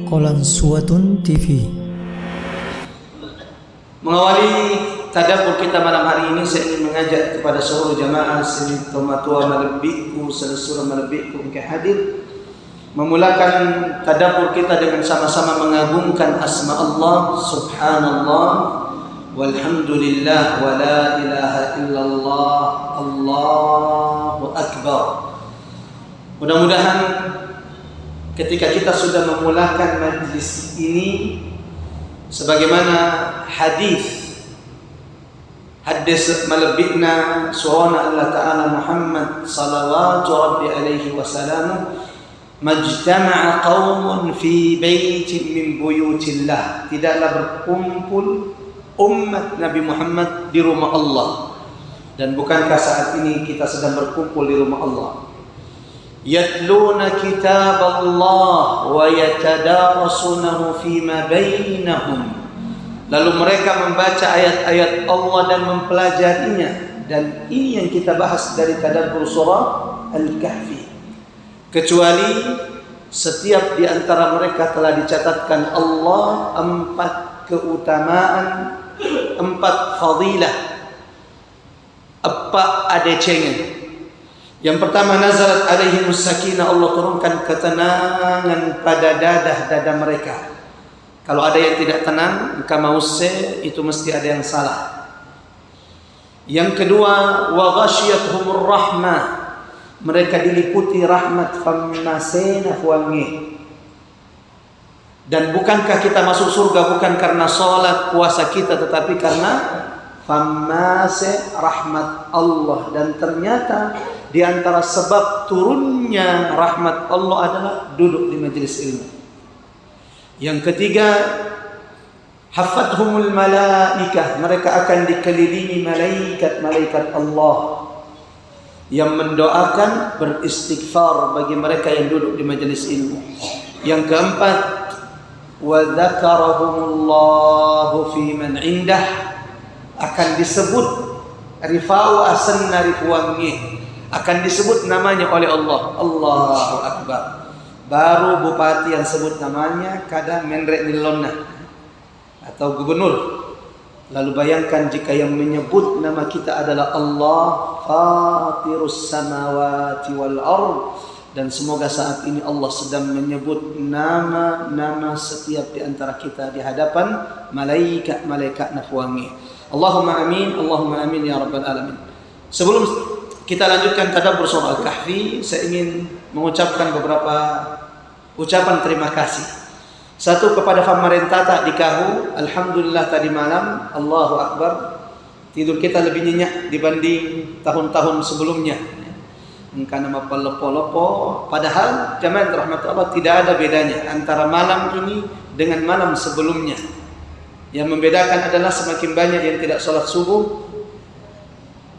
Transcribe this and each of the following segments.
Qalansuwatun TV. Mengawali tadabbur kita malam hari ini, saya ingin mengajak kepada seluruh jamaah sini tomatua malebikku, seluruh malebikku yang hadir, memulakan tadabbur kita dengan sama-sama mengagungkan asma Allah. Subhanallah walhamdulillah wa la ilaha illallah, Allahu akbar. Mudah-mudahan ketika kita sudah memulakan majlis ini, sebagaimana hadis malebikna surana Allah Ta'ala Muhammad salawatu rabbi alaihi wasallam, majtama'a qawmun fi baitin min buyutillah, tidaklah berkumpul umat Nabi Muhammad di rumah Allah. Dan bukankah saat ini kita sedang berkumpul di rumah Allah? Yatluna kitab Allah wa yatadarasunahu fima bainahum. Lalu mereka membaca ayat-ayat Allah dan mempelajarinya. Dan ini yang kita bahas dari tadabbur surah Al-Kahfi. Kecuali setiap di antara mereka telah dicatatkan Allah 4 keutamaan, 4 fadilah, 4 adecengan. Yang pertama, nazalat alaihimus sakinah, Allah turunkan ketenangan pada dada mereka. Kalau ada yang tidak tenang, kamause, itu mesti ada yang salah. Yang kedua, wa ghasyiyatuhumur rahmah, mereka diliputi rahmat, fammasena fuangi. Dan bukankah kita masuk surga bukan karena salat puasa kita, tetapi karena fammase rahmat Allah. Dan ternyata di antara sebab turunnya rahmat Allah adalah duduk di majelis ilmu. Yang ketiga, hafathumul malaikah, mereka akan dikelilingi malaikat Allah yang mendoakan, beristighfar bagi mereka yang duduk di majelis ilmu. Yang keempat, wa dzakarahumullahu fi man indah, akan disebut rifa'u asanna rifuangi, akan disebut namanya oleh Allah. Allahu akbar. Baru bupati yang sebut namanya, kadang menrek nilonna atau gubernur. Lalu bayangkan jika yang menyebut nama kita adalah Allah, Fatirus samawati wal ard. Dan semoga saat ini Allah sedang menyebut nama-nama setiap di antara kita di hadapan malaikat nafwangi. Allahumma amin, Allahumma amin ya rabbal alamin. Sebelum kita lanjutkan tadabbur surah Al-Kahfi, saya ingin mengucapkan beberapa ucapan terima kasih. Satu, kepada pemerintah tak dikahu, alhamdulillah tadi malam, Allahu akbar, tidur kita lebih nyenyak dibanding tahun-tahun sebelumnya. Karena lepo-lepo, padahal jamaah rahmatullah tidak ada bedanya antara malam ini dengan malam sebelumnya. Yang membedakan adalah semakin banyak yang tidak sholat subuh.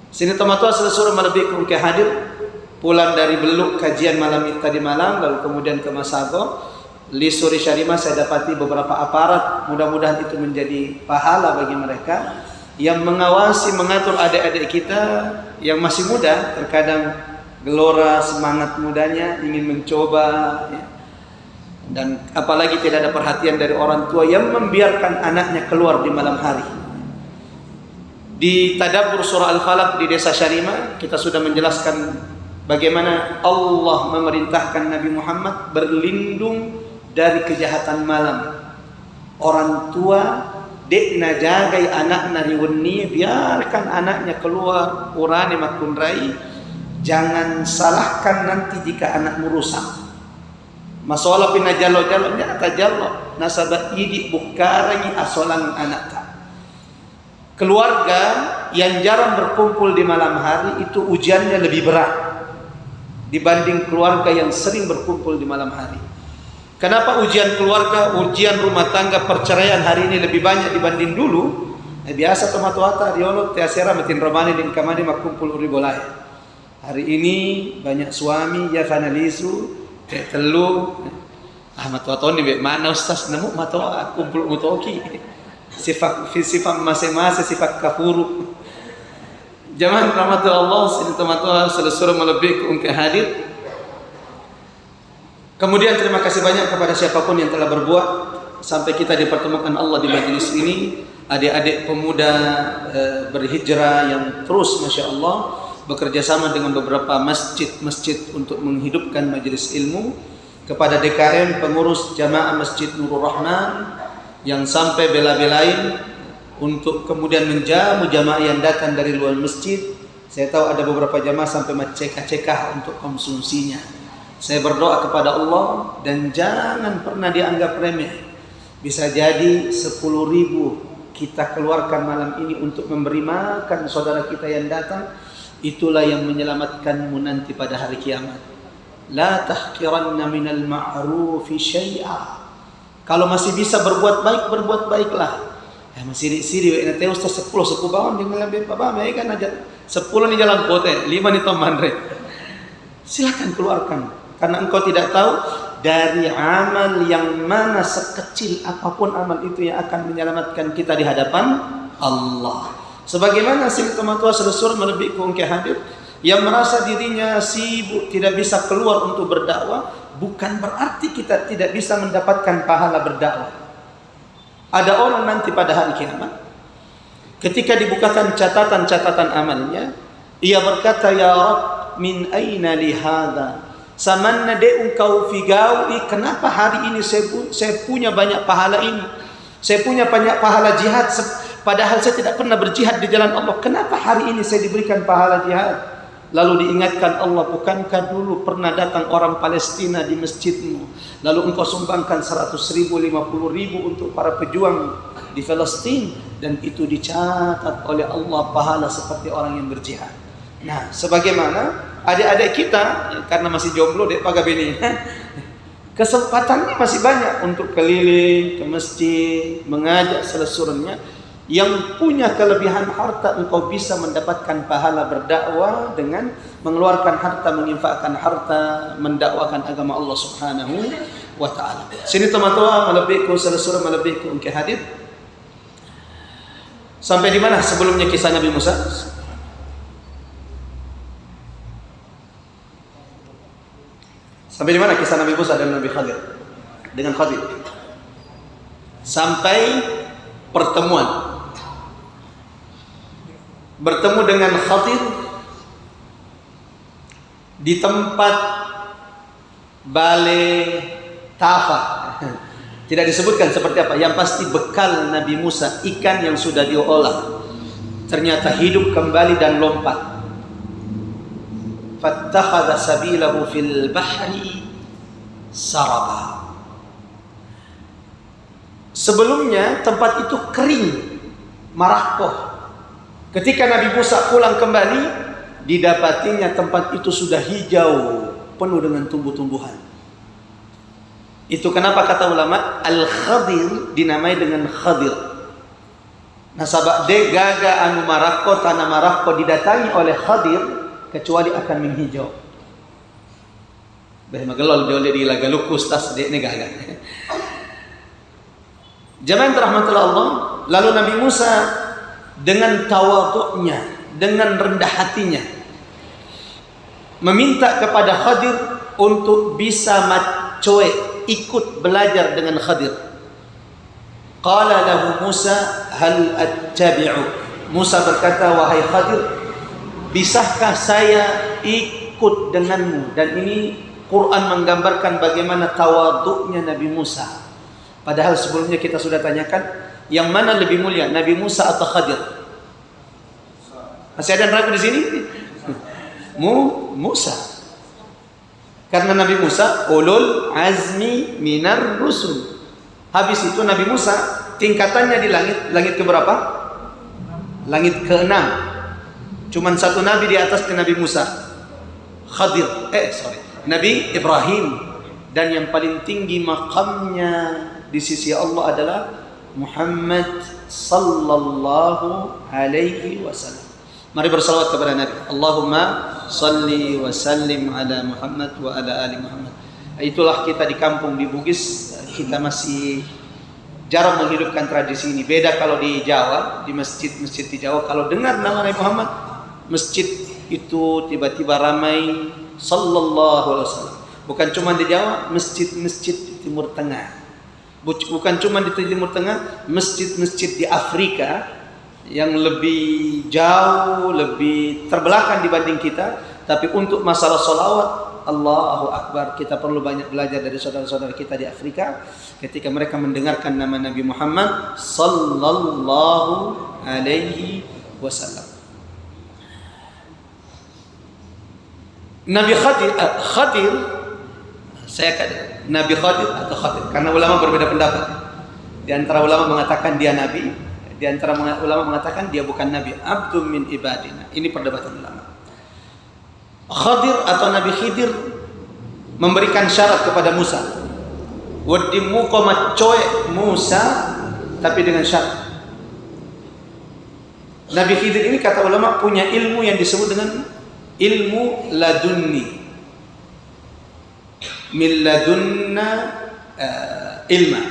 Sini tomatua seluruh malebikku ke hadir, pulang dari Beluk kajian malam tadi malam, lalu kemudian ke Masago. Li Suri Syarima saya dapati beberapa aparat, mudah-mudahan itu menjadi pahala bagi mereka yang mengawasi, mengatur adik-adik kita yang masih muda. Terkadang gelora semangat mudanya ingin mencoba, ya. Dan apalagi tidak ada perhatian dari orang tua yang membiarkan anaknya keluar di malam hari. Di tadabbur surah Al-Falaq di desa Syarima, kita sudah menjelaskan bagaimana Allah memerintahkan Nabi Muhammad berlindung dari kejahatan malam. Orang tua dekna jagai anak nariwani, biarkan anaknya keluar urani makun rai. Jangan salahkan nanti jika anakmu rusak. Masalah pina jalo-jalo nyata jalo nasabah idi bukarangi asolan anak. Keluarga yang jarang berkumpul di malam hari itu ujiannya lebih berat dibanding keluarga yang sering berkumpul di malam hari. Kenapa ujian keluarga, ujian rumah tangga, perceraian hari ini lebih banyak dibanding dulu? Biasa tomat-wata diolot teasera metin romani din kamani makumpul uri bolai. Hari ini banyak suami ya fanalisu telu matuaton ni mana ustaz nemu matoa kumpul mutoki. Sifat masing-masing sifat kafuru. Jamaah rahmatullah Allah sini teman-teman seluruh melebih ke hadir. Kemudian terima kasih banyak kepada siapapun yang telah berbuat sampai kita dipertemukan Allah di majelis ini. Adik-adik pemuda berhijrah yang terus Masya Allah bekerja sama dengan beberapa masjid-masjid untuk menghidupkan majelis ilmu. Kepada DKM pengurus jamaah Masjid Nurul Rahman yang sampai bela-belain untuk kemudian menjamu jamaah yang datang dari luar masjid. Saya tahu ada beberapa jamaah sampai cekah-cekah untuk konsumsinya. Saya berdoa kepada Allah dan jangan pernah dianggap remeh. Bisa jadi 10.000 kita keluarkan malam ini untuk memberi makan saudara kita yang datang. Itulah yang menyelamatkanmu nanti pada hari kiamat. La tahqiranna minal ma'rufi syai'a. Kalau masih bisa berbuat baik, berbuat baiklah. Ya masih siri we nanti ustaz 10 bawon dengan lebih apa baik kan aja 10 ni jalan kote 5 ni tomandre. Silakan keluarkan karena engkau tidak tahu dari amal yang mana sekecil apapun amal itu yang akan menyelamatkan kita di hadapan Allah. Sebagaimana sing tua selesur melebih ke hadir yang merasa dirinya sibuk tidak bisa keluar untuk berdakwah, bukan berarti kita tidak bisa mendapatkan pahala berdakwah. Ada orang nanti pada hari kiamat ketika dibukakan catatan-catatan amalnya, ia berkata, ya Rabb, min aina li hadza? Samanna de engkau figawi, kenapa hari ini saya punya banyak pahala ini? Saya punya banyak pahala jihad padahal saya tidak pernah berjihad di jalan Allah. Kenapa hari ini saya diberikan pahala jihad? Lalu diingatkan Allah, bukankah dulu pernah datang orang Palestina di masjidmu, lalu engkau sumbangkan 100.000, 50.000 untuk para pejuang di Palestina, dan itu dicatat oleh Allah pahala seperti orang yang berjihad. Nah, sebagaimana adik-adik kita karena masih jomblo dek pagabini, kesempatannya masih banyak untuk keliling ke masjid, mengajak selesurnya. Yang punya kelebihan harta, engkau bisa mendapatkan pahala berdakwah dengan mengeluarkan harta, menginfakkan harta, mendakwakan agama Allah Subhanahu wa taala. Sini teman-teman melebihku selesura melebihku engkau hadir. Sampai di mana sebelumnya kisah Nabi Musa? Sampai di mana kisah Nabi Musa dan Nabi Khadir dengan Khadir? Sampai pertemuan. Bertemu dengan Khadir di tempat Bale Tafa. Tidak disebutkan seperti apa. Yang pasti bekal Nabi Musa ikan yang sudah diolah ternyata hidup kembali dan lompat. Fattakhadha sabilahu fil bahri saraba. Sebelumnya tempat itu kering, marakoh. Ketika Nabi Musa pulang kembali, didapatinya tempat itu sudah hijau, penuh dengan tumbuh-tumbuhan. Itu kenapa kata ulama Al-Khadir dinamai dengan Khadir. Nah, sabak de gaga anu marako tanah marako didatangi oleh Khadir kecuali akan menghijau. Bah magelol jole di lagalukus tas de ne gaga. Jamaah rahmatullah Allah, lalu Nabi Musa dengan tawadhu'nya, dengan rendah hatinya meminta kepada Khadir untuk bisa macoe ikut belajar dengan Khadir. Qala lahu Musa hal attabi'uk. Musa berkata, wahai Khadir, bisakah saya ikut denganmu? Dan ini Quran menggambarkan bagaimana tawadhu'nya Nabi Musa. Padahal sebelumnya kita sudah tanyakan, yang mana lebih mulia, Nabi Musa atau Khadir? Masih ada yang ragu di sini? Musa. Karena Nabi Musa ulul azmi minar rusul. Habis itu Nabi Musa tingkatannya di langit keberapa? Langit ke-6. Cuman satu nabi di atas Nabi Musa. Khadir. Nabi Ibrahim. Dan yang paling tinggi makamnya di sisi Allah adalah Muhammad sallallahu alaihi wasallam. Mari bersalawat kepada Nabi. Allahumma salli wa sallim ala Muhammad wa ala ali Muhammad. Itulah kita di kampung di Bugis, kita masih jarang menghidupkan tradisi ini. Beda kalau di Jawa, di masjid-masjid di Jawa, kalau dengar nama Nabi Muhammad, masjid itu tiba-tiba ramai sallallahu alaihi wasallam. Bukan cuma di Jawa, masjid-masjid di Timur Tengah. Bukan cuma di Timur Tengah, masjid-masjid di Afrika yang lebih jauh, lebih terbelakang dibanding kita. Tapi untuk masalah sholawat, Allahu Akbar, kita perlu banyak belajar dari saudara-saudara kita di Afrika ketika mereka mendengarkan nama Nabi Muhammad sallallahu alaihi wasallam. Nabi Khadir, Nabi Khadir atau Khadir, karena ulama berbeda pendapat. Di antara ulama mengatakan dia nabi, di antara ulama mengatakan dia bukan nabi, abdun min ibadina. Ini perdebatan ulama. Khadir atau Nabi Khidir memberikan syarat kepada Musa. Wadimu qomat coy Musa, tapi dengan syarat. Nabi Khidir ini kata ulama punya ilmu yang disebut dengan ilmu ladunni. Min ladunna ilma.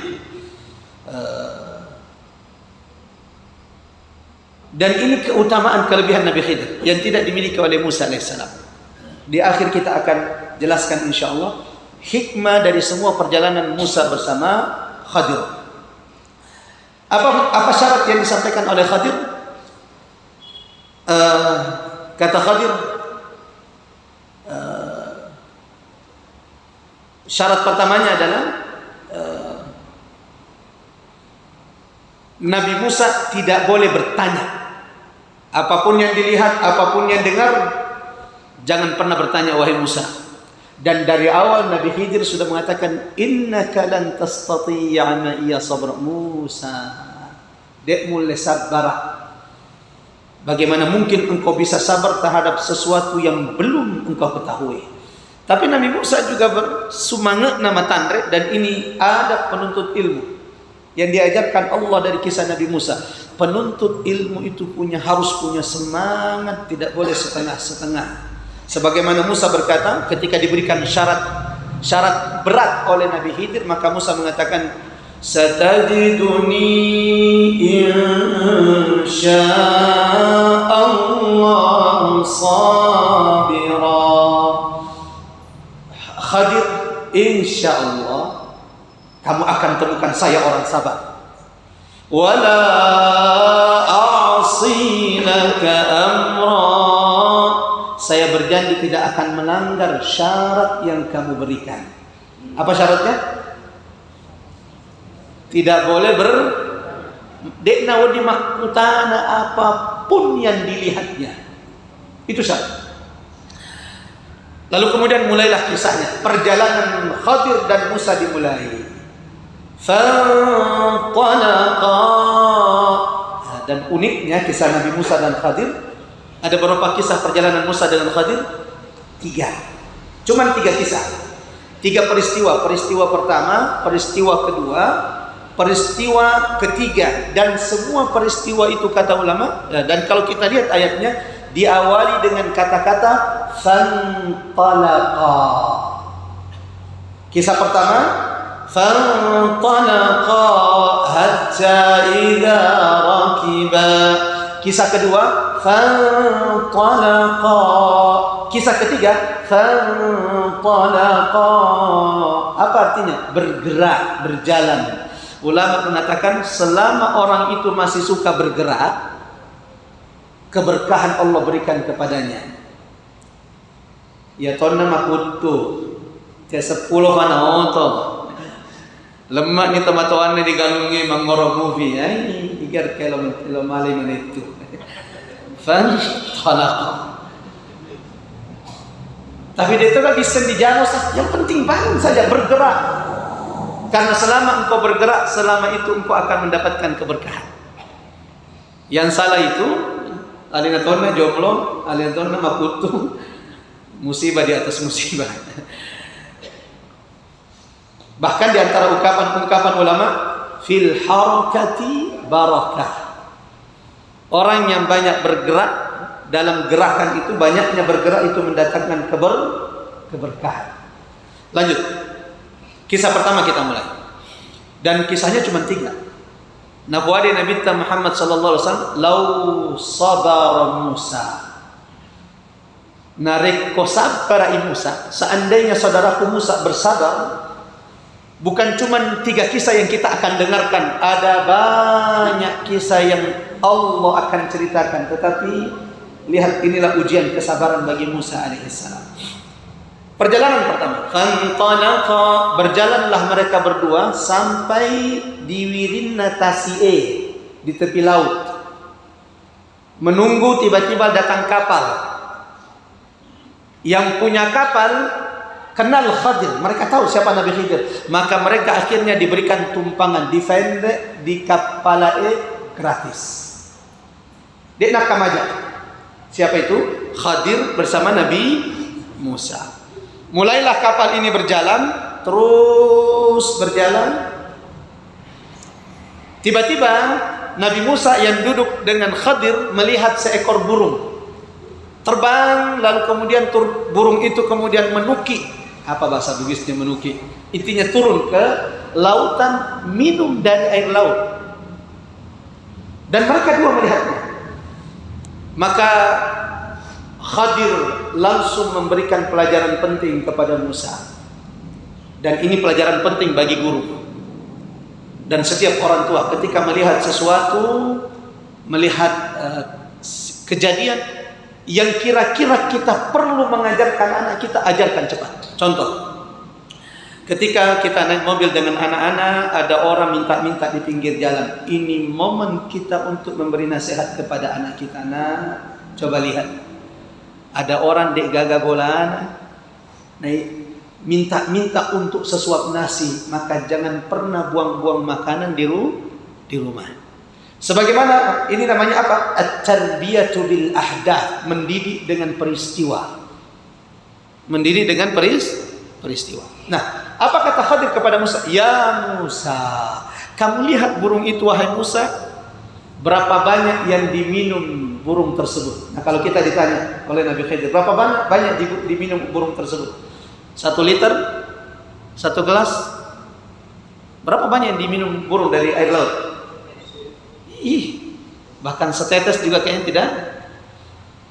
Dan ini keutamaan kelebihan Nabi Khidir yang tidak dimiliki oleh Musa alaihissalam. Di akhir kita akan jelaskan insyaallah hikmah dari semua perjalanan Musa bersama Khadir. Apa syarat yang disampaikan oleh Khadir? Kata Khadir, syarat pertamanya adalah Nabi Musa tidak boleh bertanya. Apapun yang dilihat, apapun yang dengar, jangan pernah bertanya wahai Musa. Dan dari awal Nabi Khidir sudah mengatakan innaka lan tastati'a ma'iya sabra Musa. Dek mulai sabar. Bagaimana mungkin engkau bisa sabar terhadap sesuatu yang belum engkau ketahui? Tapi Nabi Musa juga bersumangat nama tandre, dan ini adab penuntut ilmu yang diajarkan Allah dari kisah Nabi Musa. Penuntut ilmu itu harus punya semangat, tidak boleh setengah-setengah. Sebagaimana Musa berkata ketika diberikan syarat berat oleh Nabi Khidir, maka Musa mengatakan satajiduni insyaallah sabira. Khadir, insyaallah kamu akan temukan saya orang sabar. Wala a'si laka amra, saya berjanji tidak akan melanggar syarat yang kamu berikan. Apa syaratnya? Tidak boleh dekna wadi makutana apapun yang dilihatnya. Itu syarat. Lalu kemudian mulailah kisahnya. Perjalanan Khadir dan Musa dimulai. Fantalaqa. Dan uniknya kisah Nabi Musa dan Khadir, ada beberapa kisah perjalanan Musa dengan Khadir? 3. Cuman 3 kisah. 3 peristiwa. Peristiwa pertama, peristiwa kedua, peristiwa ketiga. Dan semua peristiwa itu kata ulama, dan kalau kita lihat ayatnya, diawali dengan kata-kata fantalaqa. Kisah pertama, fantalaqa hatta idza rakiba. Kisah kedua, fantalaqa. Kisah ketiga, fantalaqa. Apa artinya? Bergerak, berjalan. Ulama mengatakan selama orang itu masih suka bergerak, keberkahan Allah berikan kepadanya. Ya tonna makutu, ya 10 mana oto. Lemak ni tematuan ni digalungi mangoro movie. Ai igar kilo mali manitu. Fan talaqa. Tapi dia itu bisa dijangkau saja. Yang penting bangun saja, bergerak. Karena selama engkau bergerak, selama itu engkau akan mendapatkan keberkahan. Yang salah itu alina tonna jomblo, alina tonna makutu, musibah di atas musibah. Bahkan di antara ungkapan ulama, fil harakati barakah. Orang yang banyak bergerak, dalam gerakan itu, banyaknya bergerak itu mendatangkan keberkahan. Lanjut. Kisah pertama kita mulai. Dan kisahnya cuma 3. Nabi Muhammad sallallahu alaihi wasallam, "Lau sabar Musa." Narek ko sabara Musa, seandainya saudaraku Musa bersabar, bukan cuma 3 kisah yang kita akan dengarkan, ada banyak kisah yang Allah akan ceritakan. Tetapi lihat, inilah ujian kesabaran bagi Musa alaihissalam. Perjalanan pertama, fantalaqa, berjalanlah mereka berdua sampai di Wirinna Tasi'e, di tepi laut. Menunggu tiba-tiba datang kapal. Yang punya kapal kenal Khadir, mereka tahu siapa Nabi Khidir, maka mereka akhirnya diberikan tumpangan di fende di kapalae gratis. Dek nak kamaja. Siapa itu? Khadir bersama Nabi Musa. Mulailah kapal ini berjalan, terus berjalan. Tiba-tiba Nabi Musa yang duduk dengan Khadir melihat seekor burung terbang, lalu kemudian burung itu kemudian menuki. Apa bahasa Bugisnya menuki? Intinya turun ke lautan, minum dari air laut. Dan mereka dua melihatnya. Maka Khadir langsung memberikan pelajaran penting kepada Musa. Dan ini pelajaran penting bagi guru. Dan setiap orang tua ketika melihat sesuatu, melihat kejadian yang kira-kira kita perlu mengajarkan anak kita, ajarkan cepat. Contoh, ketika kita naik mobil dengan anak-anak, ada orang minta-minta di pinggir jalan. Ini momen kita untuk memberi nasihat kepada anak kita. Nah, coba lihat, ada orang dek gagah bolaan, naik minta-minta untuk sesuap nasi, maka jangan pernah buang-buang makanan di rumah. Sebagaimana ini namanya apa? At-tarbiyatu bil ahdath, mendidik dengan peristiwa. Mendidik dengan peristiwa. Nah, apa kata Khadir kepada Musa? Ya Musa, kamu lihat burung itu wahai Musa, berapa banyak yang diminum burung tersebut? Nah, kalau kita ditanya oleh Nabi Khidir, berapa banyak diminum burung tersebut? 1 liter? 1 gelas? Berapa banyak yang diminum burung dari air laut? Bahkan setetes juga kayaknya tidak.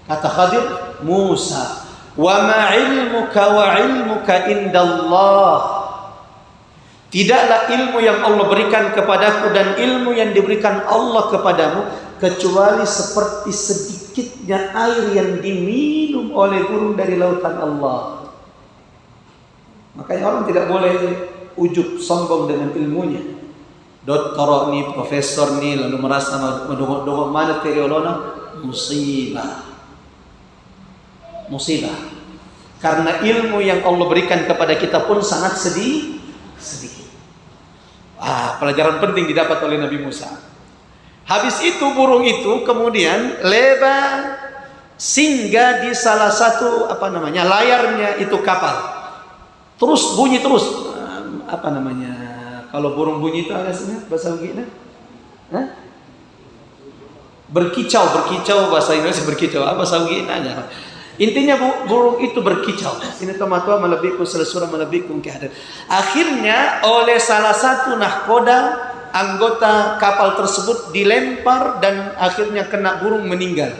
Kata Khadir, Musa, wa ma ilmuka indallah. Tidaklah ilmu yang Allah berikan kepadaku dan ilmu yang diberikan Allah kepadamu kecuali seperti sedikitnya air yang diminum oleh burung dari lautan Allah. Makanya orang tidak boleh ujub sombong dengan ilmunya. Doktor ni, profesor ni, lalu merasa mendongok mana teriolona, musibah. Karena ilmu yang Allah berikan kepada kita pun sangat sedikit. Pelajaran penting didapat oleh Nabi Musa. Habis itu burung itu kemudian lebar singgah di salah satu layarnya itu kapal. Terus bunyi terus. Kalau burung bunyi itu agaknya bahasa Ugina, berkicau bahasa Indonesia berkicau, bahasa Ugina aja. Intinya burung itu berkicau. Ini tomatua melebiku selesura melebiku kehadar. Akhirnya oleh salah satu nahkoda anggota kapal tersebut dilempar dan akhirnya kena burung meninggal.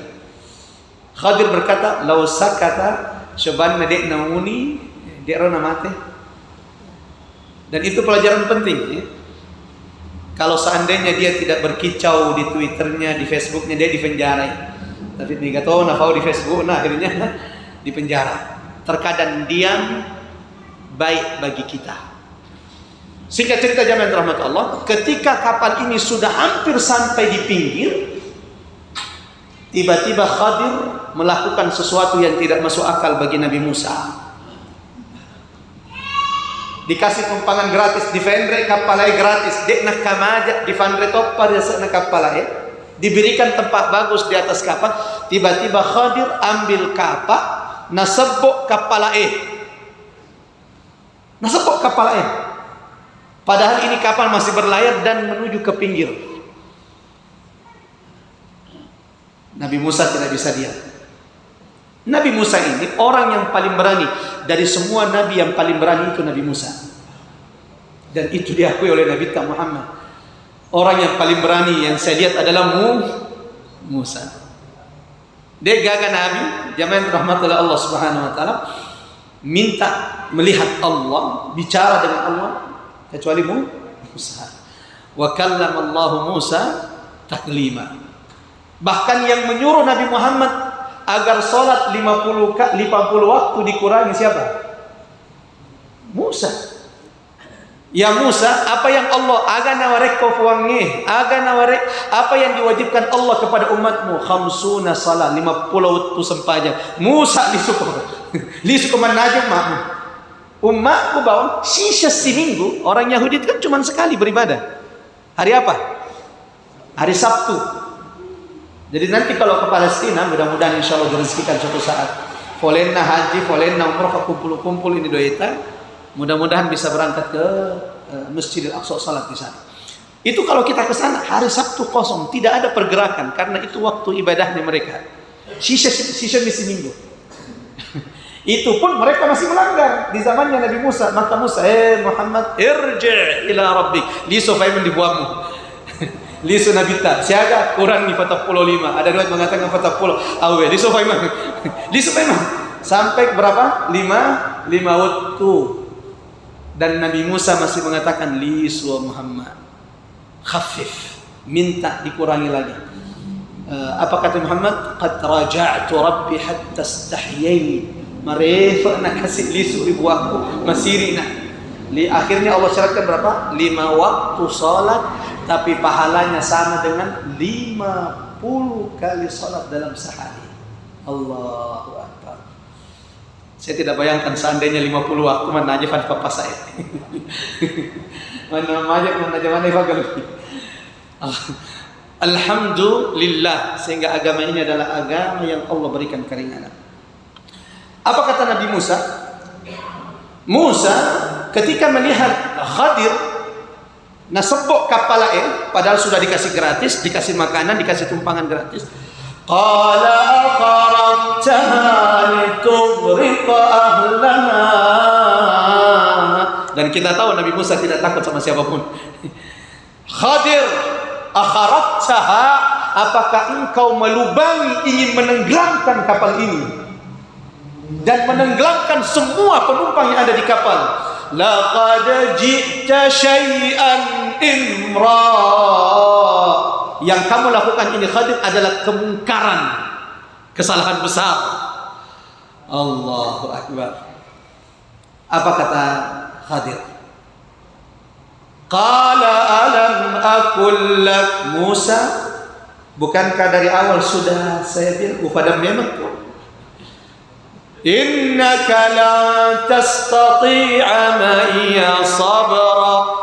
Khadir berkata, "Lau sakata syabana dek namuni dek rona mate." Dan itu pelajaran penting ya. Kalau seandainya dia tidak berkicau di Twitternya, di Facebooknya, dia dipenjara. Tapi tidak tahu nafau di Facebook, akhirnya dipenjara. Terkadang diam baik bagi kita. Singkat cerita jamaah rahmat Allah, ketika kapal ini sudah hampir sampai di pinggir, tiba-tiba Khadir melakukan sesuatu yang tidak masuk akal bagi Nabi Musa. Dikasih tumpangan gratis, difendre kapalai gratis, dek nak kamaja difendre topar ya nak kapalai, diberikan tempat bagus di atas kapal. Tiba-tiba Khadir ambil kapak, nasebok kapalai, padahal ini kapal masih berlayar dan menuju ke pinggir. Nabi Musa tidak bisa diam. Nabi Musa ini orang yang paling berani dari semua nabi. Yang paling berani itu Nabi Musa, dan itu diakui oleh Nabi Muhammad. Orang yang paling berani yang saya lihat adalah Musa. Dia gagal Nabi, zaman rahmatullah Allah Subhanahu wa taala, minta melihat Allah, bicara dengan Allah, kecuali Musa. Wa kallama Allah Musa taklima. Bahkan yang menyuruh Nabi Muhammad agar salat 50 waktu dikurangi siapa? Musa. Ya Musa, apa yang Allah agana warek kau fuangi, agana warek apa yang diwajibkan Allah kepada umatmu? Khamsuna salat, 50 waktu sempaja. Musa lisuko manajum makmu. Umatku bawa sisa seminggu. Orang Yahudi itu kan cuma sekali beribadah. Hari apa? Hari Sabtu. Jadi nanti kalau ke Palestina, mudah-mudahan insya Allah direzekikan suatu saat. Folenna haji, folenna umroh, kumpul-kumpul ini doita. Mudah-mudahan bisa berangkat ke Masjidil Aqsa salat di sana. Itu kalau kita ke sana hari Sabtu kosong, tidak ada pergerakan karena itu waktu ibadahnya mereka. Sisa minggu. Itu pun mereka masih melanggar di zamannya Nabi Musa. Maka Musa, Muhammad, irji' ila rabbik. Liso faiman dibuangmu. Liso nabita. Siaga kurang ni 45. Ada riwayat mengatakan 40. Awe, liso faiman. Liso faiman. Sampai berapa? 5 waktu. Dan Nabi Musa masih mengatakan lisu Muhammad khafif, minta dikurangi lagi. Apa kata Muhammad? Qad raja'tu rabbi hatta istahyayt. Marefa nak kasih lisu ibu aku masirina. Akhirnya Allah syaratkan berapa? 5 waktu salat, tapi pahalanya sama dengan 50 kali salat dalam sehari. Allahu Akbar. Saya tidak bayangkan seandainya 50 waktu mana aja papa saya. Mana Alhamdulillah, sehingga agama ini adalah agama yang Allah berikan keringanan. Apa kata Nabi Musa? Musa ketika melihat Khadir nasebok kapal padahal sudah dikasih gratis, dikasih makanan, dikasih tumpangan gratis. Qala aqarabtaha litughriqa ahlaha. Dan kita tahu Nabi Musa tidak takut sama siapapun. Khadir, akharabtaha, apakah engkau melubangi, ingin menenggelamkan kapal ini dan menenggelamkan semua penumpang yang ada di kapal? Laqad ji'ta syai'an imra. Yang kamu lakukan ini Khadir adalah kemungkaran, kesalahan besar. Allahu Akbar. Apa kata Khadir? Qala alam aqul lak Musa, bukankah dari awal sudah saya bilang kepada memang innaka la tastati'a ma'iya sabra.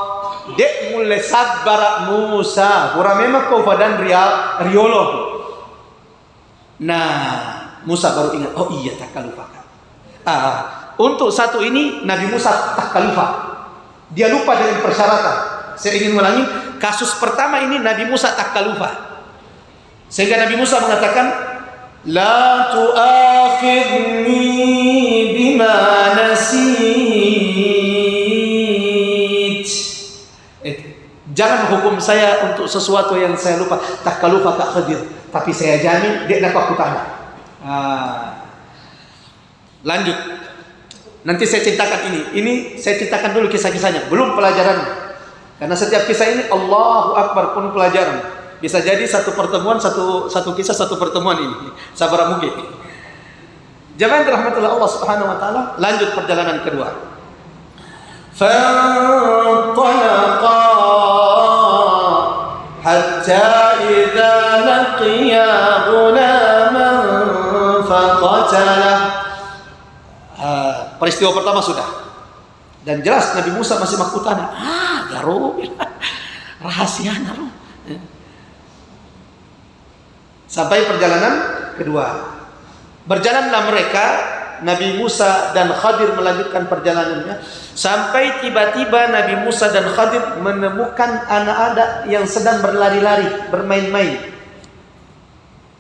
Dek mulai sabar Musa, pura memang kau fadan riolo. Nah, Musa baru ingat, oh iya takalufa. Untuk satu ini Nabi Musa takalufa. Dia lupa dengan persyaratan. Saya ingin ulangi, kasus pertama ini Nabi Musa takalufa. Sehingga Nabi Musa mengatakan, la tu'akhidni bima nasit. Jangan hukum saya untuk sesuatu yang saya lupa. Takalufa Kak Khadir, tapi saya jamin dia nak aku tanya. Lanjut. Nanti saya ceritakan ini. Ini saya ceritakan dulu kisah-kisahnya, belum pelajaran. Karena setiap kisah ini Allahu Akbar pun pelajaran. Bisa jadi satu pertemuan, satu kisah, satu pertemuan ini. Sabar mungkin. Jamaah rahmatullah Allah Subhanahu wa taala, lanjut perjalanan kedua. Fantalaqa hatta idza laqiya ghulaman faqatalah. Peristiwa pertama sudah. Dan jelas Nabi Musa masih makutana. Garo. Rahasia naruh. Sampai perjalanan kedua. Berjalanlah mereka, Nabi Musa dan Khadir melanjutkan perjalanannya, sampai tiba-tiba Nabi Musa dan Khadir menemukan anak-anak yang sedang berlari-lari, bermain-main.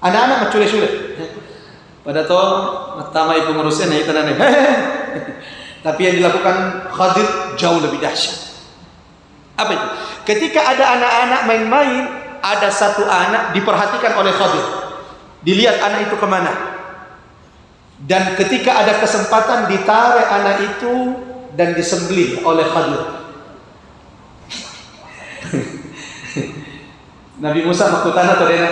Anak-anak macule-cule. Pada toh pertama ibu ngurusnya itu nane. Tapi yang dilakukan Khadir jauh lebih dahsyat. Apa itu? Ketika ada anak-anak main-main, ada satu anak diperhatikan oleh Khadir. Dilihat anak itu kemana. Dan ketika ada kesempatan ditarik anak itu dan disembelih oleh Khadir. Nabi Musa makutan atau dena?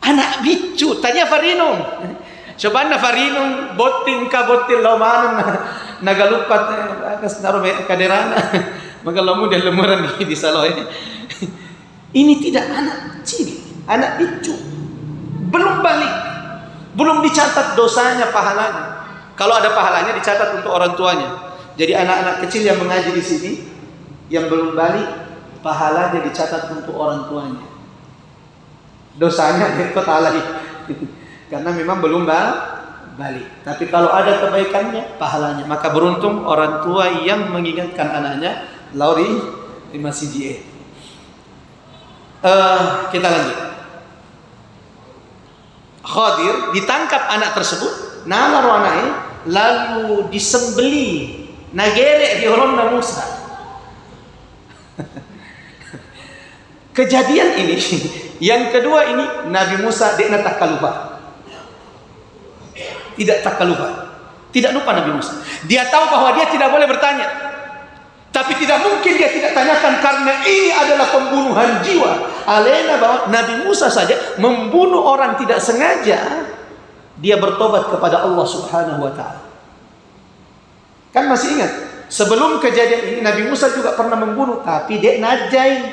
Anak bicu, tanya Farinum. Coba na Farinum botin ka botin laumanan nagalupat akas naruh kaderana. Magalamu dan lemuran di saloy. Ini tidak anak kecil, anak bicu. Belum balik. Belum dicatat dosanya, pahalanya. Kalau ada pahalanya dicatat untuk orang tuanya. Jadi anak-anak kecil yang mengaji di sini yang belum balik, pahalanya dicatat untuk orang tuanya. Dosanya ikut alai. Karena memang belum balik. Tapi kalau ada kebaikannya, pahalanya. Maka beruntung orang tua yang mengingatkan anaknya, Lauri di masjid. Kita lanjut. Khadir ditangkap anak tersebut, nalar anaknya, lalu disembeli. Nagere di orang Musa. Kejadian ini, yang kedua ini Nabi Musa dekna takalupa. Tidak takalupa. Tidak lupa Nabi Musa. Dia tahu bahwa dia tidak boleh bertanya. Tapi tidak mungkin dia tidak tanyakan karena ini adalah pembunuhan jiwa. Alena bahwa Nabi Musa saja membunuh orang tidak sengaja, dia bertobat kepada Allah Subhanahu wa taala. Kan masih ingat, sebelum kejadian ini Nabi Musa juga pernah membunuh, tapi dia najain.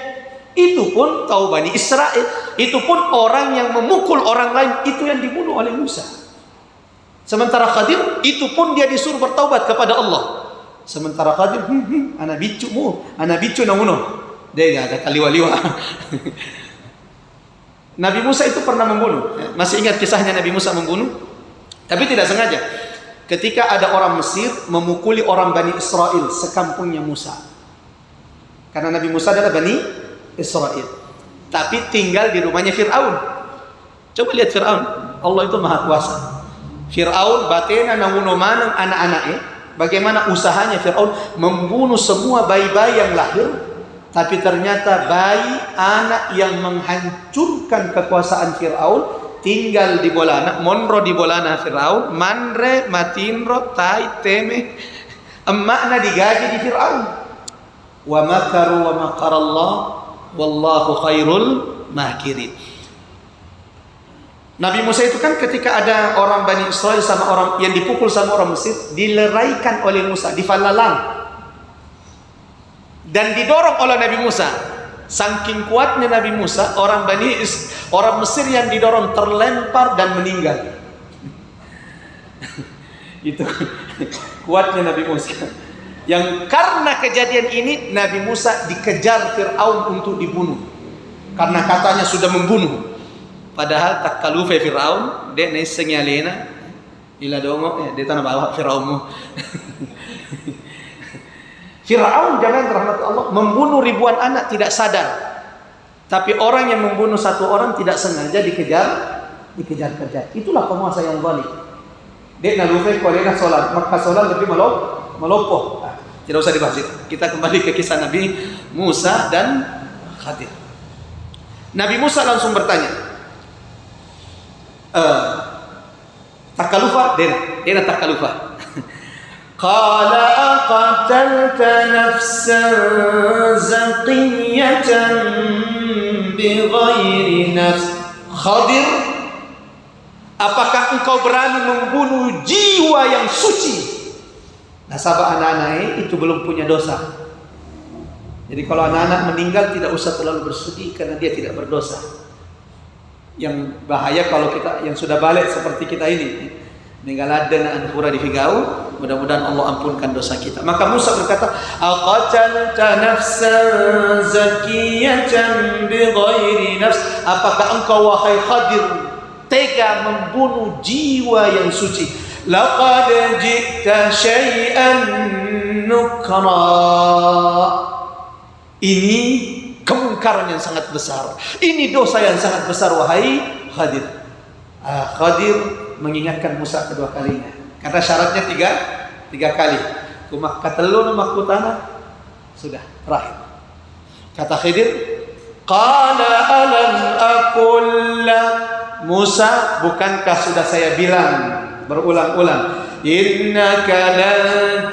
Itu pun tahu Bani Israel, itu pun orang yang memukul orang lain, itu yang dibunuh oleh Musa. Sementara Khadir, itu pun dia disuruh bertaubat kepada Allah. Sementara Khadir, anak bicu namuno. Dia ada kaliwa-liwa. Nabi Musa itu pernah membunuh. Masih ingat kisahnya Nabi Musa membunuh? Tapi tidak sengaja. Ketika ada orang Mesir memukuli orang Bani Israel sekampungnya Musa. Karena Nabi Musa adalah Bani Israel. Tapi tinggal di rumahnya Fir'aun. Coba lihat Fir'aun. Allah itu maha kuasa. Fir'aun batena nanguno manang anak-anaknya. Bagaimana usahanya Fir'aun membunuh semua bayi-bayi yang lahir. Tapi ternyata bayi anak yang menghancurkan kekuasaan Fir'aun tinggal di bolana, monro di bolana Fir'aun, manre, matinro, tai, teme, emakna digaji di Fir'aun. Wa makaru wa makarallah, wallahu khairul makirin. Nabi Musa itu kan ketika ada orang Bani Israel sama orang yang dipukul sama orang Mesir, dileraikan oleh Musa, difalalang. Dan didorong oleh Nabi Musa. Saking kuatnya Nabi Musa, orang Mesir yang didorong terlempar dan meninggal. Itu kuatnya Nabi Musa. Yang karena kejadian ini Nabi Musa dikejar Fir'aun untuk dibunuh. Karena katanya sudah membunuh. Padahal tak kalufe Fir'aun, dia nesengnya lena. Ila dongo, dia tanah bawah Fir'aunmu. Fir'aun jangan rahmat Allah membunuh ribuan anak tidak sadar. Tapi orang yang membunuh satu orang tidak sengaja dikejar-kejar. Itulah penguasa yang zalim. Dia nalufe kolena solat, maka solat lebih melopoh. Tidak usah dibahas itu. Kita kembali ke kisah Nabi Musa dan Khadir. Nabi Musa langsung bertanya. Takalufa, dia takalufa. Qala aqatalta nafsan zaqiyatan bighairi nafs. Khadir, apakah engkau berani membunuh jiwa yang suci? Nasabah anak-anak itu belum punya dosa. Jadi kalau anak-anak meninggal tidak usah terlalu bersedih karena dia tidak berdosa. Yang bahaya kalau kita yang sudah balik seperti kita ini. Mengaladana anhura di figau, mudah-mudahan Allah ampunkan dosa kita. Maka Musa berkata, aqatalta nafsan zakiyatan bighairi nafs. Apakah engkau wahai Khadir tega membunuh jiwa yang suci? Laqad ji'ta syai'an nukra. Ini kemungkaran yang sangat besar. Ini dosa yang sangat besar wahai Khadir. Khadir mengingatkan Musa kedua kalinya karena syaratnya tiga kali. Kumak katelu nama kutana sudah terakhir. Kata Khidir, Qala alam aqul lak, Musa, bukankah sudah saya bilang berulang-ulang, innaka lan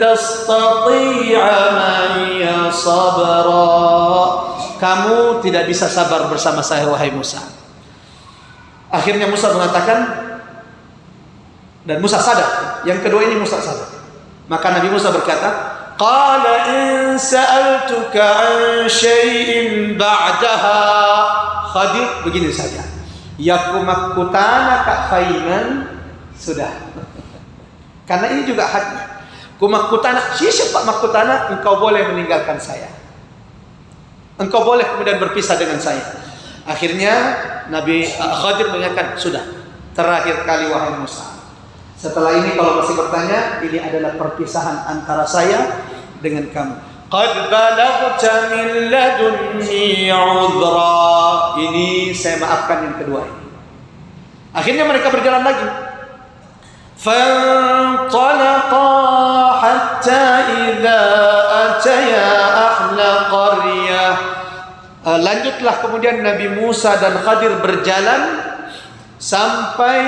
tastati'a ma'iya sabra, kamu tidak bisa sabar bersama saya wahai Musa. Akhirnya Musa mengatakan, dan Musa sadar, yang kedua ini Musa sadar. Maka Nabi Musa berkata, qala in sa'altuka an syai'in ba'daha, Khadir, begini saja, yakumakutana ka faiman, sudah. Karena ini juga haknya. Kumakutana, siapa makutana, engkau boleh meninggalkan saya, engkau boleh kemudian berpisah dengan saya. Akhirnya Nabi Khadir mengatakan, sudah, terakhir kali wahai Musa. Setelah ini kalau masih bertanya, ini adalah perpisahan antara saya dengan kamu. Qad balaghta min ladunni 'udhra. Ini saya maafkan yang kedua ini. Akhirnya mereka berjalan lagi. Fantalaqa hatta idza ataya ahla qaryah. Lanjutlah kemudian Nabi Musa dan Khadir berjalan sampai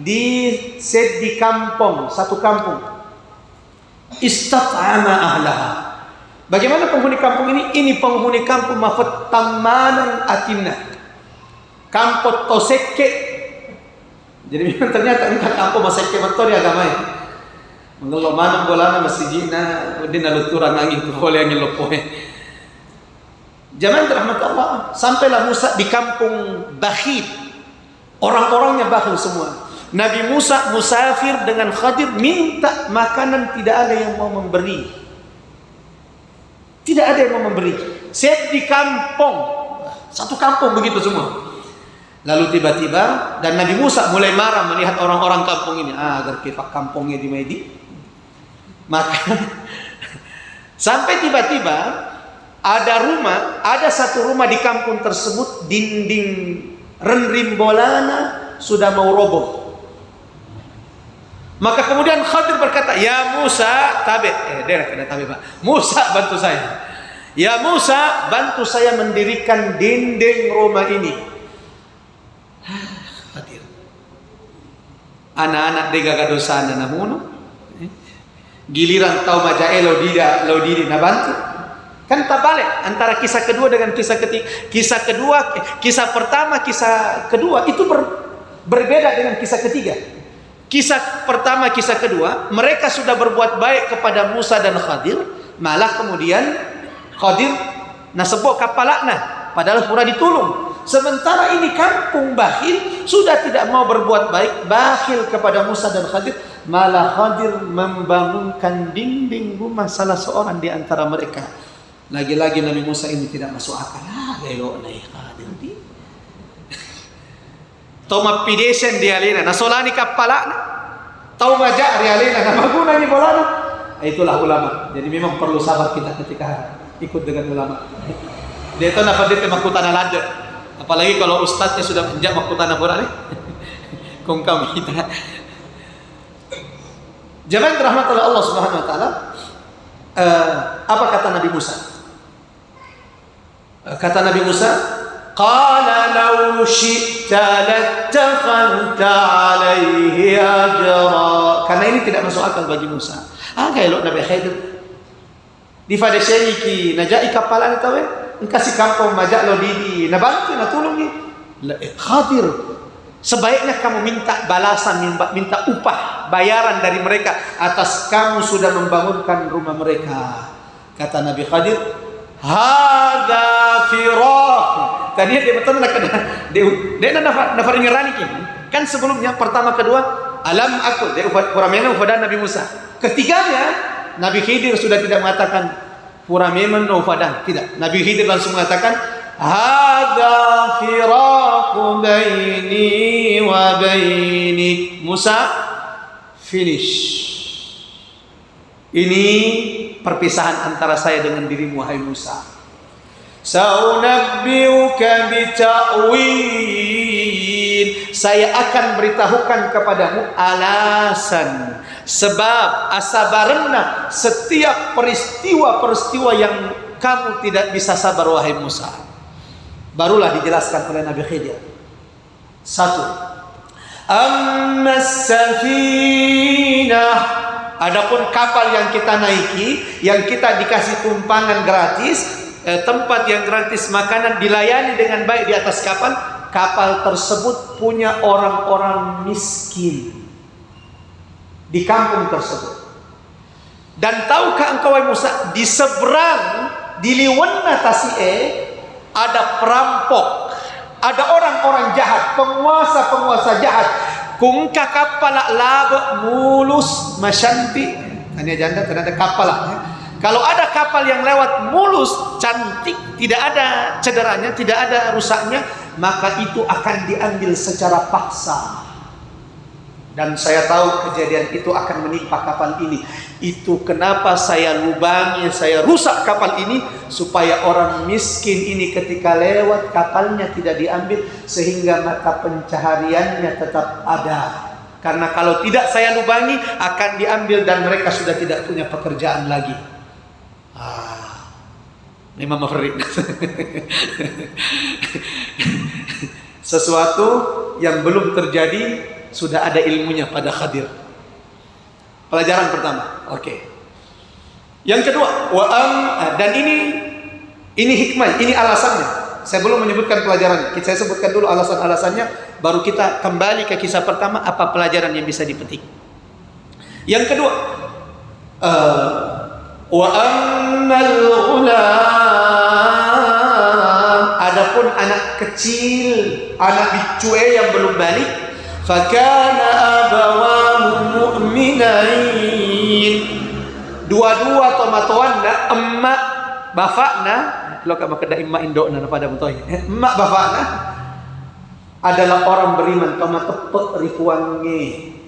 di kampung, satu kampung. Istat'ama ahlaha. Bagaimana penghuni kampung ini? Ini penghuni kampung mafat tamanan atina, kampung toseke. Jadi memang ternyata ini kampung maseke betul ya agama ini. Mengelola mana bolana masjidina, udin aluturan angin tu oleh angin lopohe. Zaman rahmat Allah, sampailah Musa di kampung bakhil. Orang-orangnya bakhil semua. Nabi Musa musafir dengan Khadir, minta makanan, tidak ada yang mau memberi. Tidak ada yang mau memberi. Set di kampung, satu kampung begitu semua. Lalu tiba-tiba, dan Nabi Musa mulai marah melihat orang-orang kampung ini. Agar kita kampungnya di Medi. Maka sampai tiba-tiba ada satu rumah di kampung tersebut, dinding renrimbolana sudah mau roboh. Maka kemudian Khadir berkata, ya Musa, Musa bantu saya. Ya Musa, bantu saya mendirikan dinding rumah ini. Khadir, anak-anak dega dosana nahuno, giliran kau majae lo didi na bantu. Kan tak balik antara kisah kedua dengan kisah ketiga. Kisah pertama, kisah kedua itu berbeda dengan kisah ketiga. Kisah pertama, kisah kedua, mereka sudah berbuat baik kepada Musa dan Khadir, malah kemudian Khadir nasebok kapalakna, padahal pura ditulung. Sementara ini kampung bakhil sudah tidak mau berbuat baik, bakhil kepada Musa dan Khadir, malah Khadir membangunkan dinding rumah salah seorang di antara mereka. Lagi-lagi Nabi Musa ini tidak masuk akal. Gelo naik Khadir di toma pidesen dia lena nasolani kapalana tau majak dia lena na maguna ni bolana. Itulah ulama. Jadi memang perlu sabar kita ketika ikut dengan ulama. Dia itu nafadit makutana lada. Apalagi kalau ustadznya sudah menjak makutana bolane. Kong kami kita. Jamaah rahmat Allah Subhanahu wa taala. Apa kata Nabi Musa? Kata Nabi Musa, qala law syi'ta lattakhadta 'alaihi ajra. Karena ini tidak masuk akal bagi Musa. Kayak Nabi Khadir di fadeseni ki najai kapalan tawe engkasi kampung majak lo didi nabantu na tulung ni Khadir, sebaiknya kamu minta balasan, minta upah, bayaran dari mereka atas kamu sudah membangunkan rumah mereka. Kata Nabi Khadir, hadza firaq. Tadi dia betul nak dia nafar ngerani kan sebelumnya pertama kedua alam aku dia furamena ufadan Nabi Musa. Ketiganya Nabi Khidir sudah tidak mengatakan furamemen ufadan, tidak. Nabi Khidir langsung mengatakan hadza firaqu baini wa bainik. Musa, finish. Ini perpisahan antara saya dengan dirimu wahai Musa. Saunabbiuka bita'wil. Saya akan beritahukan kepadamu alasan, sebab asabarenna setiap peristiwa-peristiwa yang kamu tidak bisa sabar wahai Musa. Barulah dijelaskan oleh Nabi Khidir. Satu, ammas safinah, adapun kapal yang kita naiki, yang kita dikasih tumpangan gratis, tempat yang gratis, makanan dilayani dengan baik di atas kapal, kapal tersebut punya orang-orang miskin di kampung tersebut. Dan tahukah engkau wahai Musa, di seberang, di liwanna Tasi'e, ada perampok, ada orang-orang jahat, penguasa-penguasa jahat. Kung kakapala laba mulus masyanti. Hanya janda karena ada kapal lah. Kalau ada kapal yang lewat mulus, cantik, tidak ada cederanya, tidak ada rusaknya, maka itu akan diambil secara paksa. Dan saya tahu kejadian itu akan menimpa kapal ini. Itu kenapa saya lubangi, saya rusak kapal ini, supaya orang miskin ini ketika lewat kapalnya tidak diambil, sehingga mata pencahariannya tetap ada. Karena kalau tidak saya lubangi, akan diambil dan mereka sudah tidak punya pekerjaan lagi. Ini Mama Ferik. Sesuatu yang belum terjadi sudah ada ilmunya pada Khadir. Pelajaran pertama. Oke. Yang kedua, dan ini hikmah, ini alasannya. Saya belum menyebutkan pelajaran. Saya sebutkan dulu alasan-alasannya, baru kita kembali ke kisah pertama, apa pelajaran yang bisa dipetik. Yang kedua, wa ammal ghulam, adapun anak kecil, anak bicue yang belum balik, fakana abawahu mu'minain, dua-dua tomatoanna, emak bapakna, kalau kamu kena emak indokna pada mutoy, emak bapakna adalah orang beriman, tomatepek rifuange.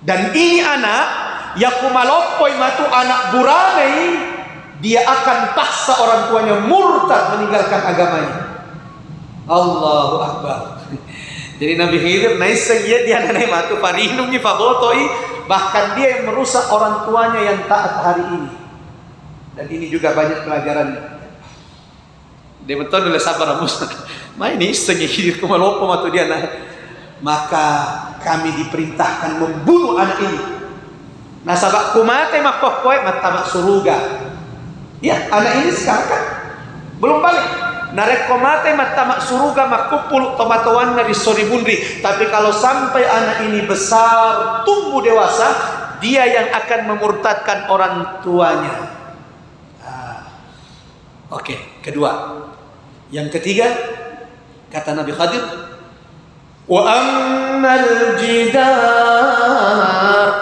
Dan ini anak yakumalopoi matu anak buranei, dia akan paksa orang tuanya murtad meninggalkan agamanya. Allahu Akbar. Jadi Nabi Khidir naiseng dia nanai matu parinungnya fabotoi, bahkan dia yang merusak orang tuanya yang taat hari ini. Dan ini juga banyak pelajarannya. Dia betul oleh sabar Musa. Main iseng Khidir kumalopo matu dia nah. Maka kami diperintahkan membunuh anak ini. Nasabak kumate makokoy matamak suruga. Ya, anak ini sekarang kan belum balik. Narek komate matamak suruga makupul tomatoan dari soribundri. Tapi kalau sampai anak ini besar, tumbuh dewasa, dia yang akan memurtadkan orang tuanya. Oke, kedua. Yang ketiga, kata Nabi Khadir, wa ammal jidar,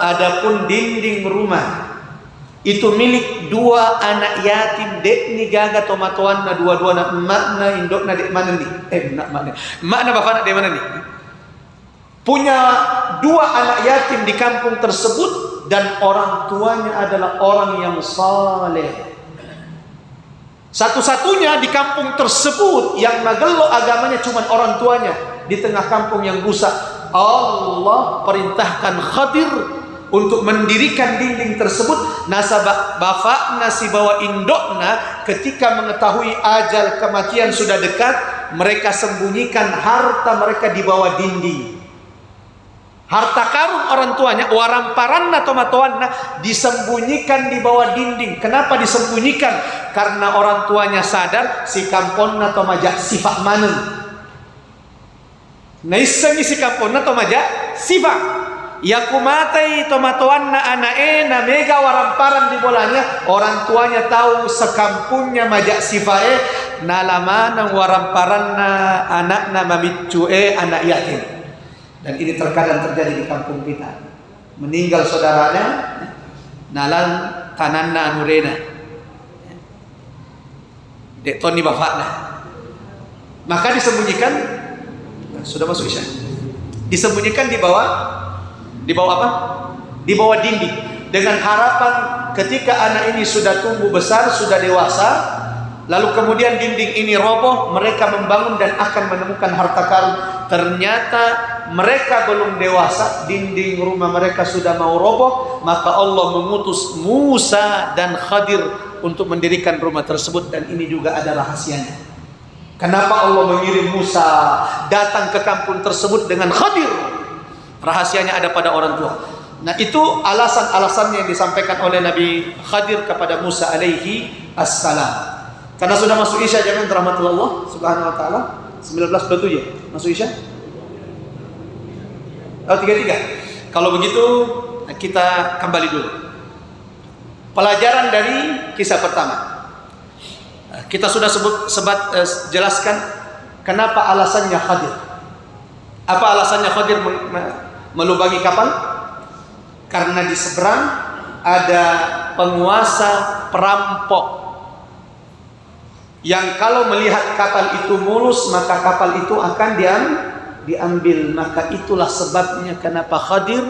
adapun dinding rumah itu milik dua anak yatim, dek ni gaga tomatoan na dua-dua na makna indok na dek mana ni, makna bapak nak dek mana ni, punya dua anak yatim di kampung tersebut, dan orang tuanya adalah orang yang saleh. Satu-satunya di kampung tersebut yang magelo agamanya cuma orang tuanya. Di tengah kampung yang rusak, Allah perintahkan Khadir untuk mendirikan dinding tersebut. Nasabak bapak nasi bawa indokna ketika mengetahui ajal kematian sudah dekat, mereka sembunyikan harta mereka di bawah dinding. Harta karun orang tuanya, waramparanna tomatoanna, disembunyikan di bawah dinding. Kenapa disembunyikan? Karena orang tuanya sadar si kamponna tomajak sifat manen. Naisengi si kamponna tomajak sifat. Yakumatai tomatoanna anae na mega waramparan di bolanya. Orang tuanya tahu sekampungnya majak sifae nalamana waramparanna anakna mamicue anak yatim. Dan ini terkadang terjadi di kampung kita. Meninggal saudaranya, nalan tananna anurena, dek toni bapakna. Maka disembunyikan, sudah masuk isya. Disembunyikan di bawah apa? Di bawah dinding. Dengan harapan ketika anak ini sudah tumbuh besar, sudah dewasa, lalu kemudian dinding ini roboh, mereka membangun dan akan menemukan harta karun. Ternyata mereka belum dewasa, dinding rumah mereka sudah mau roboh, maka Allah mengutus Musa dan Khadir untuk mendirikan rumah tersebut. Dan ini juga ada rahasianya. Kenapa Allah mengirim Musa datang ke kampung tersebut dengan Khadir? Rahasianya ada pada orang tua. Nah, itu alasan-alasannya yang disampaikan oleh Nabi Khadir kepada Musa alaihi assalam. Karena sudah masuk Isya, jangan rahmatullah subhanahu wa ta'ala. 19:27 masuk Isya. Oh, 33. Kalau begitu kita kembali dulu. Pelajaran dari kisah pertama. Kita sudah jelaskan kenapa alasannya Khadir. Apa alasannya Khadir melubangi kapal? Karena di seberang ada penguasa perampok yang kalau melihat kapal itu mulus, maka kapal itu akan diambil. Maka itulah sebabnya kenapa Khadir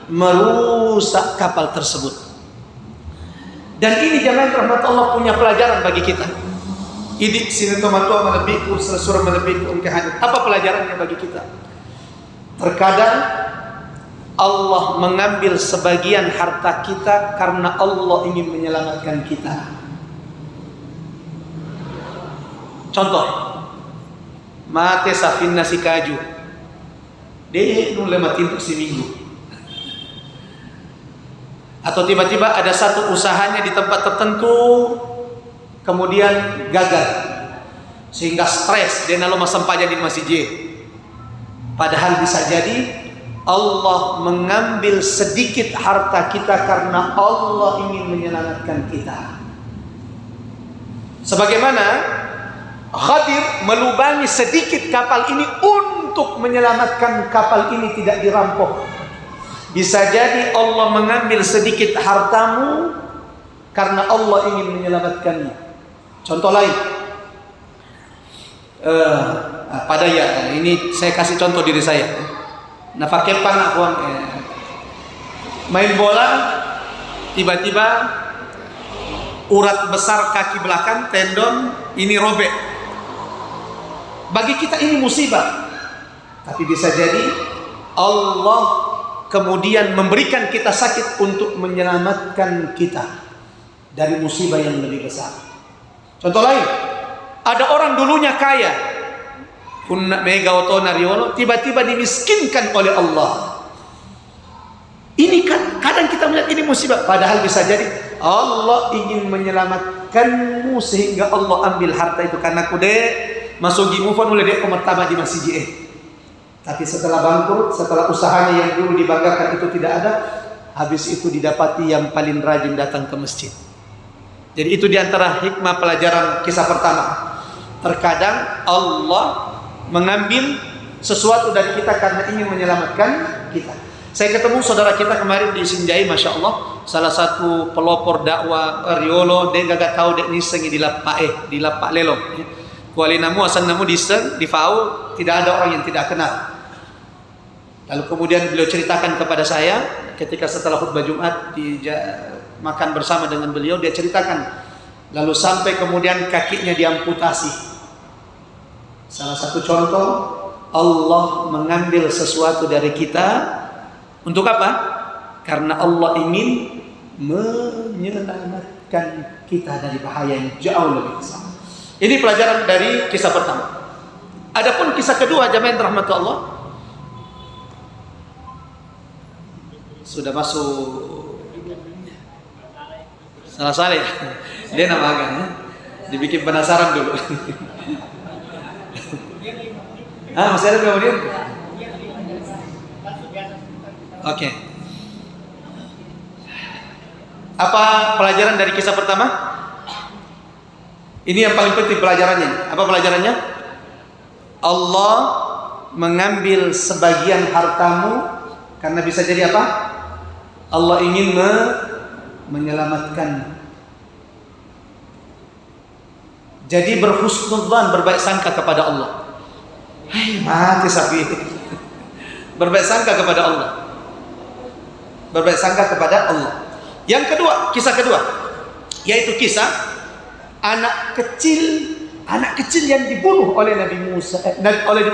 merusak kapal tersebut. Dan ini jangan rahmat Allah punya pelajaran bagi kita. Idik sini tomatua melebiku, selesura melebiku engke hadir. Apa pelajarannya bagi kita? Terkadang Allah mengambil sebagian harta kita karena Allah ingin menyelamatkan kita. Contoh, mate safin nasi kaju, deh nule mati untuk seminggu. Atau tiba-tiba ada satu usahanya di tempat tertentu, kemudian gagal, sehingga stres dia lalu masam pajak di masjid. Padahal bisa jadi Allah mengambil sedikit harta kita karena Allah ingin menyelamatkan kita. Sebagaimana Khadir melubangi sedikit kapal ini untuk menyelamatkan kapal ini tidak dirampok. Bisa jadi Allah mengambil sedikit hartamu karena Allah ingin menyelamatkannya. Contoh lain, ini saya kasih contoh diri saya. Nafakepan aku main bola, tiba-tiba urat besar kaki belakang tendon ini robek. Bagi kita ini musibah, tapi bisa jadi Allah kemudian memberikan kita sakit untuk menyelamatkan kita dari musibah yang lebih besar. Contoh lain, ada orang dulunya kaya, mega oto nariolo, tiba-tiba dimiskinkan oleh Allah. Ini kan kadang kita melihat ini musibah, padahal bisa jadi Allah ingin menyelamatkanmu sehingga Allah ambil harta itu karena kude masuk gimufan oleh dia pemertama di masjid. Tapi setelah bangkrut, setelah usahanya yang dulu dibanggakan itu tidak ada, habis itu didapati yang paling rajin datang ke masjid. Jadi itu diantara hikmah pelajaran kisah pertama. Terkadang Allah mengambil sesuatu dari kita karena ingin menyelamatkan kita. Saya ketemu saudara kita kemarin di Sinjai, Masya Allah, salah satu pelopor dakwah Riolo, dia gak tahu dia niseng di lapak lelong. Kuali namu asal namu diseng di Fau, tidak ada orang yang tidak kenal. Lalu kemudian beliau ceritakan kepada saya ketika setelah khutbah Jumat makan bersama dengan beliau, dia ceritakan lalu sampai kemudian kakinya diamputasi. Salah satu contoh Allah mengambil sesuatu dari kita untuk apa? Karena Allah ingin menyelamatkan kita dari bahaya yang jauh lebih besar. Ini pelajaran dari kisah pertama. Adapun kisah kedua, jamaah rahmat Allah, sudah masuk salah saleh. Dia nama agak dibikin penasaran dulu. Masih ada kemudian? Oke. Apa pelajaran dari kisah pertama? Ini yang paling penting pelajarannya. Apa pelajarannya? Allah mengambil sebagian hartamu karena bisa jadi apa? Allah ingin menyelamatkan. Jadi berhusnudzan, berbaik sangka kepada Allah. Hai, mati sapi. Berbaik sangka kepada Allah. Berbaik sangka kepada Allah. Yang kedua, kisah kedua, yaitu kisah anak kecil yang dibunuh oleh Nabi Musa,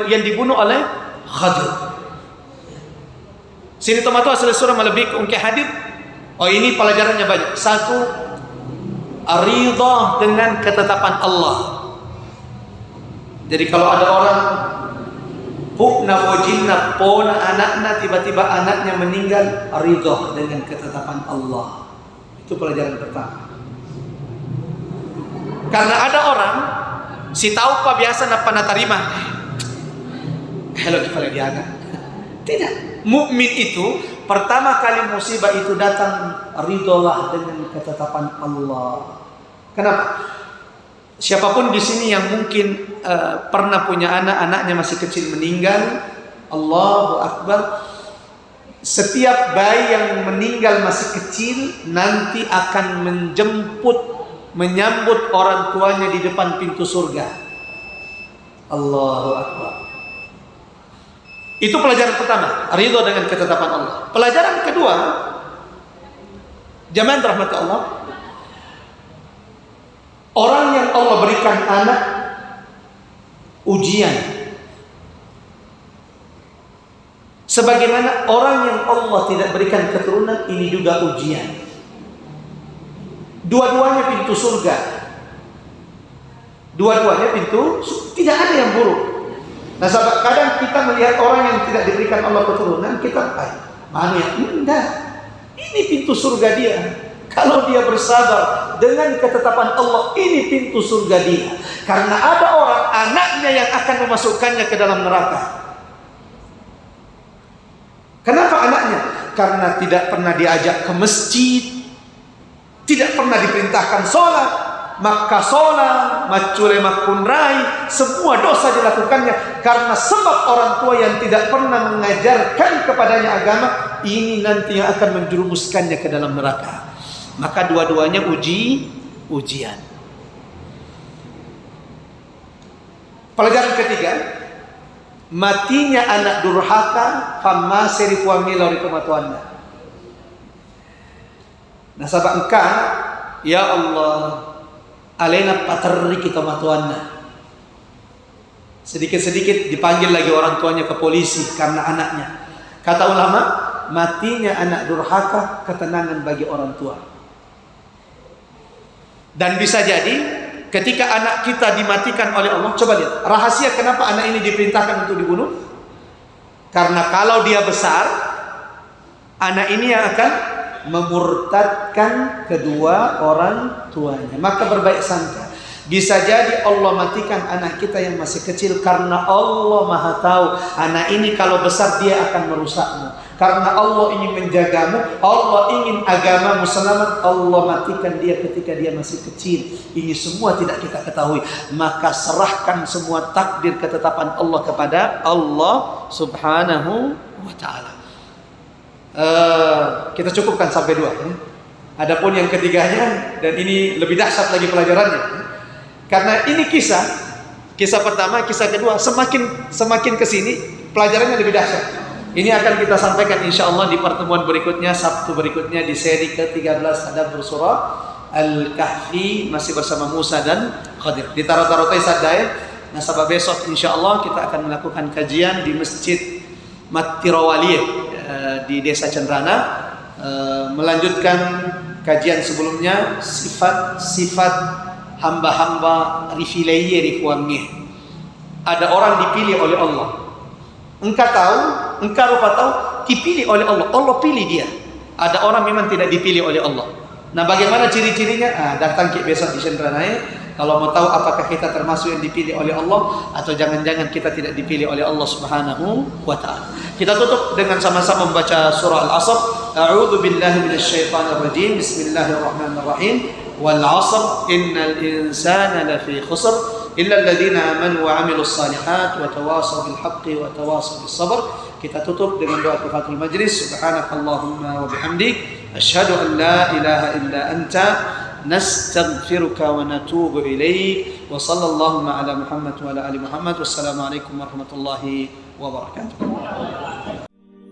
yang dibunuh oleh Khadir. Sini tomato asal surah melebih ungke hadir. Oh, ini pelajarannya banyak. Satu, ridha dengan ketetapan Allah. Jadi kalau ada orang pukna wajinna pona anaknya, tiba-tiba anaknya meninggal, ridha dengan ketetapan Allah. Itu pelajaran pertama. Karena ada orang si tahu apa biasa napa terima. Hello kepala diaga. Tidak. Mukmin itu pertama kali musibah itu datang, ridholah dengan ketetapan Allah. Kenapa? Siapapun di sini yang mungkin pernah punya anak, anaknya masih kecil meninggal, Allahu Akbar. Setiap bayi yang meninggal masih kecil nanti akan menyambut orang tuanya di depan pintu surga. Allahu Akbar. Itu pelajaran pertama, ridho dengan ketetapan Allah. Pelajaran kedua, jamaah rahmat Allah, orang yang Allah berikan anak ujian, sebagaimana orang yang Allah tidak berikan keturunan, ini juga ujian. Dua-duanya pintu surga. Dua-duanya pintu, tidak ada yang buruk. Nah sahabat, kadang kita melihat orang yang tidak diberikan Allah keturunan, kita mana yang indah. Ini pintu surga dia. Kalau dia bersabar dengan ketetapan Allah, ini pintu surga dia. Karena ada orang anaknya yang akan memasukkannya ke dalam neraka. Kenapa anaknya? Karena tidak pernah diajak ke masjid, tidak pernah diperintahkan sholat, maka sholat, macule makunrai, semua dosa dilakukannya karena sebab orang tua yang tidak pernah mengajarkan kepadanya agama. Ini nanti yang akan menjerumuskannya ke dalam neraka. Maka dua-duanya ujian. Pelajaran ketiga, matinya anak durhaka fama serif wamila rikumatuanna. Nah sahabat engkau, ya Allah, alena paterri kita matuanna. Sedikit-sedikit dipanggil lagi orang tuanya ke polisi karena anaknya. Kata ulama, matinya anak durhaka ketenangan bagi orang tua. Dan bisa jadi ketika anak kita dimatikan oleh Allah, coba lihat rahasia kenapa anak ini diperintahkan untuk dibunuh. Karena kalau dia besar, anak ini yang akan memurtadkan kedua orang tuanya. Maka berbaik sangka, bisa jadi Allah matikan anak kita yang masih kecil karena Allah Maha tahu anak ini kalau besar dia akan merusakmu. Karena Allah ingin menjagamu, Allah ingin agamamu selamat, Allah matikan dia ketika dia masih kecil. Ini semua tidak kita ketahui. Maka serahkan semua takdir ketetapan Allah kepada Allah Subhanahu wa ta'ala. Kita cukupkan sampai 2 ya. Adapun yang ketiganya, dan ini lebih dahsyat lagi pelajarannya, karena ini kisah pertama, kisah kedua, semakin kesini pelajarannya lebih dahsyat. Ini akan kita sampaikan insyaallah di pertemuan berikutnya, Sabtu berikutnya di seri ke-13 Tadabbur Surah Al-Kahfi, masih bersama Musa dan Khadir. Di Tarotai Sadai. Nah, sabab besok insyaallah kita akan melakukan kajian di Masjid Matirawaliyah di Desa Cendrana, melanjutkan kajian sebelumnya sifat hamba-hamba rifilayye rifuangnya. Ada orang dipilih oleh Allah. Engkau rupa tahu dipilih oleh Allah. Allah pilih dia. Ada orang memang tidak dipilih oleh Allah. Nah, bagaimana ciri-cirinya? Datang ke besok di Cendrana. Kalau mau tahu apakah kita termasuk yang dipilih oleh Allah atau jangan-jangan kita tidak dipilih oleh Allah Subhanahu wa ta'ala. Kita tutup dengan sama-sama membaca surah Al-Asr. A'udzu billahi minasyaitonir rajim. Bismillahirrahmanirrahim. Wal 'asr innal insana lafi khusr illa alladziina aamanu wa 'amilus shalihaat wa tawashaw bil haqqi wa tawashaw bis sabr. Kita tutup dengan doa kafatul majlis. Subhanakallahumma wa bihamdik asyhadu an la ilaha illa anta nastaghfiruka wa natubu ilaik. Wa sallallahu ala Muhammad wa ala ali Muhammad. Wassalamualaikum warahmatullahi wabarakatuh.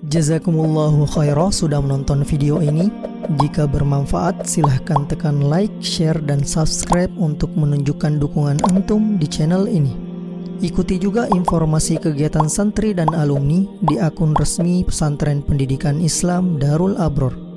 Jazakumullahu khairah sudah menonton video ini. Jika bermanfaat, silahkan tekan like, share, dan subscribe untuk menunjukkan dukungan antum di channel ini. Ikuti juga informasi kegiatan santri dan alumni di akun resmi Pesantren Pendidikan Islam Darul Abror.